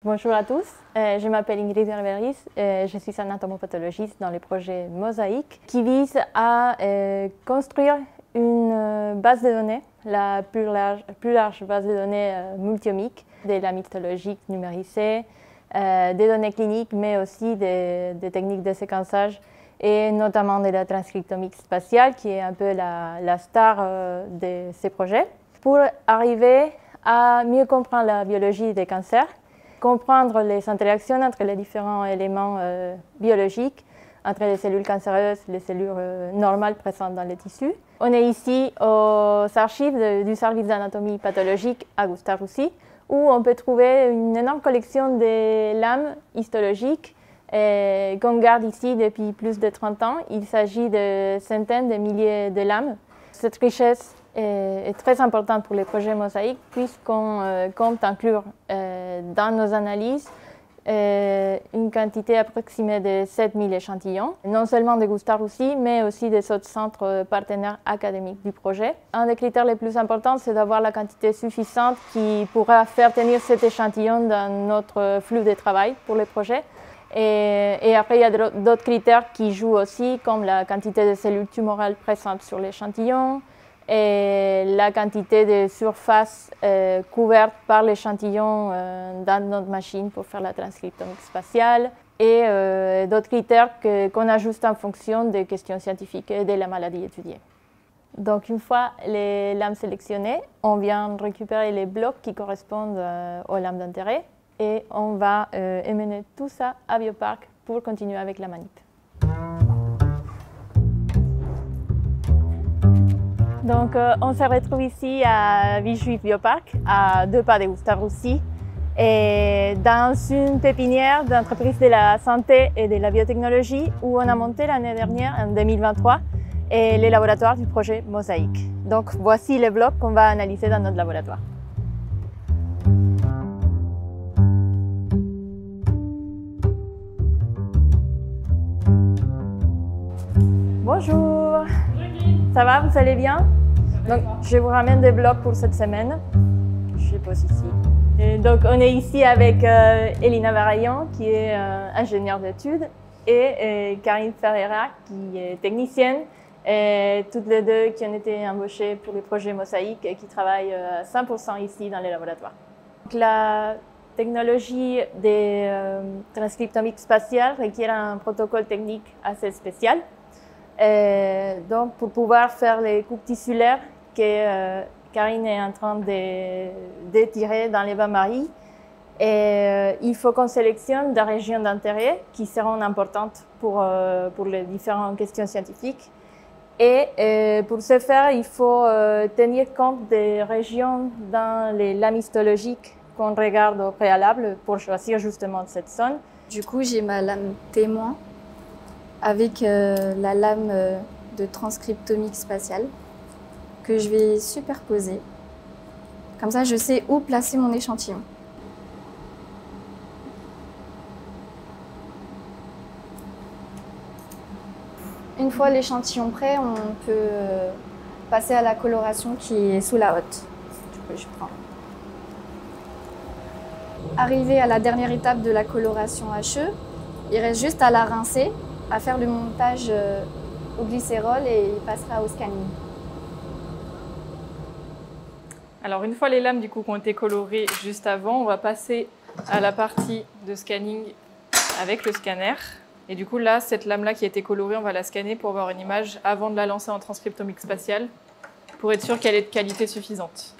Bonjour à tous, je m'appelle Ingrid Herveris, je suis anatomopathologiste dans le projet Mosaïque qui vise à construire une base de données, la plus large base de données multiomique, des lames histologiques numérisées, des données cliniques mais aussi des techniques de séquençage et notamment de la transcriptomique spatiale qui est un peu la star de ces projets. Pour arriver à mieux comprendre la biologie des cancers, comprendre les interactions entre les différents éléments biologiques, entre les cellules cancéreuses et les cellules normales présentes dans les tissus. On est ici aux archives du service d'anatomie pathologique à Gustave Roussy, où on peut trouver une énorme collection de lames histologiques qu'on garde ici depuis plus de 30 ans. Il s'agit de centaines de milliers de lames. Cette richesse est très importante pour les projets Mosaïque puisqu'on compte inclure dans nos analyses une quantité approximée de 7000 échantillons, non seulement de Gustave Roussy, mais aussi des autres centres partenaires académiques du projet. Un des critères les plus importants, c'est d'avoir la quantité suffisante qui pourra faire tenir cet échantillon dans notre flux de travail pour le projet. Et après, il y a d'autres critères qui jouent aussi, comme la quantité de cellules tumorales présentes sur l'échantillon, et la quantité de surface couverte par l'échantillon dans notre machine pour faire la transcriptomique spatiale, et d'autres critères qu'on ajuste en fonction des questions scientifiques et de la maladie étudiée. Donc une fois les lames sélectionnées, on vient récupérer les blocs qui correspondent aux lames d'intérêt et on va emmener tout ça à Biopark pour continuer avec la manip. Donc, on se retrouve ici à Villejuif Biopark, à 2 pas de Gustave Roussy, et dans une pépinière d'entreprise de la santé et de la biotechnologie où on a monté l'année dernière, en 2023, et les laboratoires du projet Mosaïque. Donc, voici les blocs qu'on va analyser dans notre laboratoire. Bonjour. Ça va, vous allez bien? Donc, je vous ramène des blocs pour cette semaine. Je pose ici. Et donc, on est ici avec Elina Varayan, qui est ingénieure d'études, et Karine Ferreira, qui est technicienne, et toutes les deux qui ont été embauchées pour le projet Mosaïque et qui travaillent à 100% ici dans les laboratoires. Donc, la technologie des transcriptomiques spatiales requiert un protocole technique assez spécial. Donc, pour pouvoir faire les coupes tissulaires que Karine est en train d'étirer dans les bains-maries, il faut qu'on sélectionne des régions d'intérêt qui seront importantes pour les différentes questions scientifiques. Et pour ce faire, il faut tenir compte des régions dans les lames histologiques qu'on regarde au préalable pour choisir justement cette zone. Du coup, j'ai ma lame témoin avec la lame de transcriptomique spatiale que je vais superposer. Comme ça, je sais où placer mon échantillon. Une fois l'échantillon prêt, on peut passer à la coloration qui est sous la hotte. Du coup, je prends. Arrivé à la dernière étape de la coloration HE, il reste juste à la rincer, à faire le montage au glycérol et il passera au scanning. Alors une fois les lames du coup qui ont été colorées juste avant, on va passer à la partie de scanning avec le scanner. Et du coup là, cette lame-là qui a été colorée, on va la scanner pour avoir une image avant de la lancer en transcriptomique spatiale pour être sûr qu'elle est de qualité suffisante.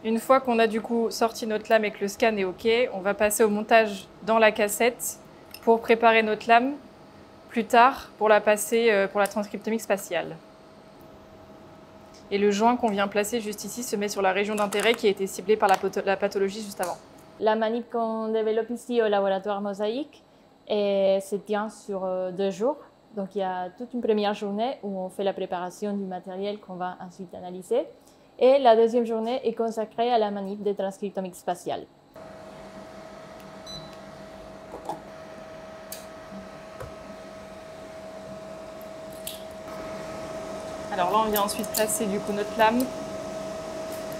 Une fois qu'on a du coup sorti notre lame et que le scan est OK, on va passer au montage dans la cassette pour préparer notre lame plus tard pour la passer pour la transcriptomique spatiale. Et le joint qu'on vient placer juste ici se met sur la région d'intérêt qui a été ciblée par la pathologie juste avant. La manip qu'on développe ici au laboratoire Mosaïque se tient sur 2 jours. Donc il y a toute une première journée où on fait la préparation du matériel qu'on va ensuite analyser. Et la deuxième journée est consacrée à la manip de transcriptomique spatiale. Alors Laura, on vient ensuite placer du coup notre lame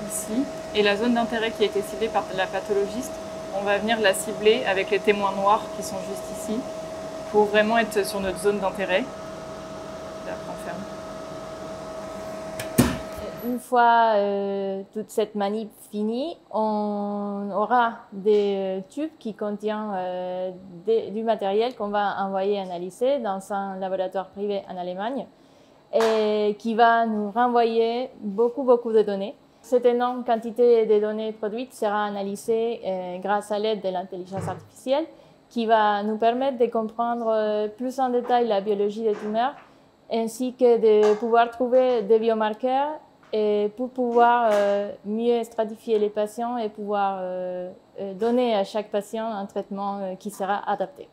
ici. Et la zone d'intérêt qui a été ciblée par la pathologiste, on va venir la cibler avec les témoins noirs qui sont juste ici pour vraiment être sur notre zone d'intérêt. Et après on ferme. Une fois toute cette manip finie, on aura des tubes qui contiennent du matériel qu'on va envoyer analyser dans un laboratoire privé en Allemagne et qui va nous renvoyer beaucoup de données. Cette énorme quantité de données produites sera analysée grâce à l'aide de l'intelligence artificielle qui va nous permettre de comprendre plus en détail la biologie des tumeurs ainsi que de pouvoir trouver des biomarqueurs et pour pouvoir mieux stratifier les patients et pouvoir donner à chaque patient un traitement qui sera adapté.